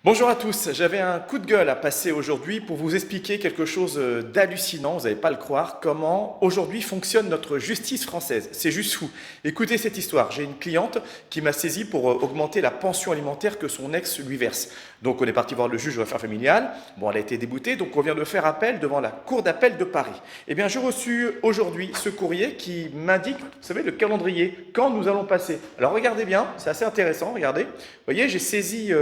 Bonjour à tous, j'avais un coup de gueule à passer aujourd'hui pour vous expliquer quelque chose d'hallucinant, vous n'allez pas le croire, comment aujourd'hui fonctionne notre justice française. C'est juste fou. Écoutez cette histoire, j'ai une cliente qui m'a saisi pour augmenter la pension alimentaire que son ex lui verse. Donc on est parti voir le juge aux affaires familiales, bon elle a été déboutée, donc on vient de faire appel devant la cour d'appel de Paris. Eh bien j'ai reçu aujourd'hui ce courrier qui m'indique, vous savez, le calendrier, quand nous allons passer. Alors regardez bien, c'est assez intéressant, regardez. Vous voyez, j'ai saisi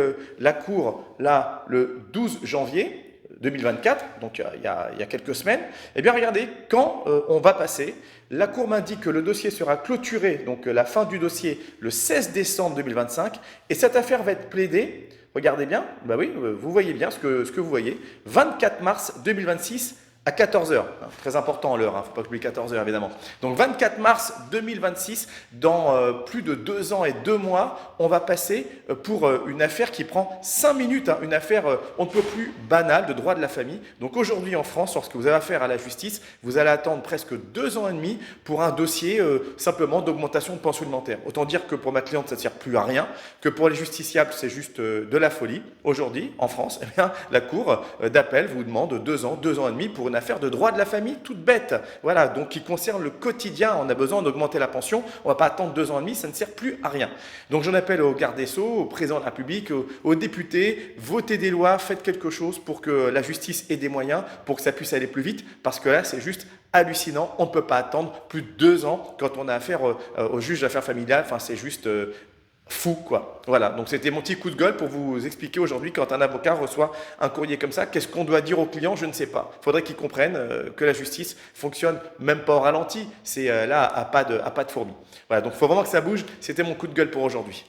la cour là le 12 janvier 2024, donc il y a quelques semaines. Eh bien regardez, quand on va passer, la Cour m'indique que le dossier sera clôturé, donc la fin du dossier le 16 décembre 2025, et cette affaire va être plaidée, regardez bien, bah oui, vous voyez bien ce que vous voyez, 24 mars 2026 à 14 heures. Très important l'heure, il ne faut pas oublier 14 heures évidemment. Donc 24 mars 2026, dans plus de 2 ans et 2 mois, on va passer pour une affaire qui prend 5 minutes, une affaire on ne peut plus banale de droit de la famille. Donc aujourd'hui en France, lorsque vous avez affaire à la justice, vous allez attendre presque 2 ans et demi pour un dossier simplement d'augmentation de pension alimentaire. Autant dire que pour ma cliente, ça ne sert plus à rien, que pour les justiciables, c'est juste de la folie. Aujourd'hui, en France, eh bien, la Cour d'appel vous demande 2 ans, 2 ans et demi pour une affaire de droit de la famille toute bête. Voilà, donc qui concerne le quotidien. On a besoin d'augmenter la pension. On ne va pas attendre 2 ans et demi, ça ne sert plus à rien. Donc j'en appelle au garde des Sceaux, au président de la République, aux députés, votez des lois, faites quelque chose pour que la justice ait des moyens, pour que ça puisse aller plus vite, parce que là, c'est juste hallucinant. On ne peut pas attendre plus de 2 ans quand on a affaire au juge d'affaires familiales. Enfin, c'est juste fou, quoi. Voilà, donc c'était mon petit coup de gueule pour vous expliquer aujourd'hui, quand un avocat reçoit un courrier comme ça, qu'est-ce qu'on doit dire au client, je ne sais pas. Il faudrait qu'il comprenne que la justice fonctionne même pas au ralenti, c'est là à pas de fourmi. Voilà, donc il faut vraiment que ça bouge. C'était mon coup de gueule pour aujourd'hui.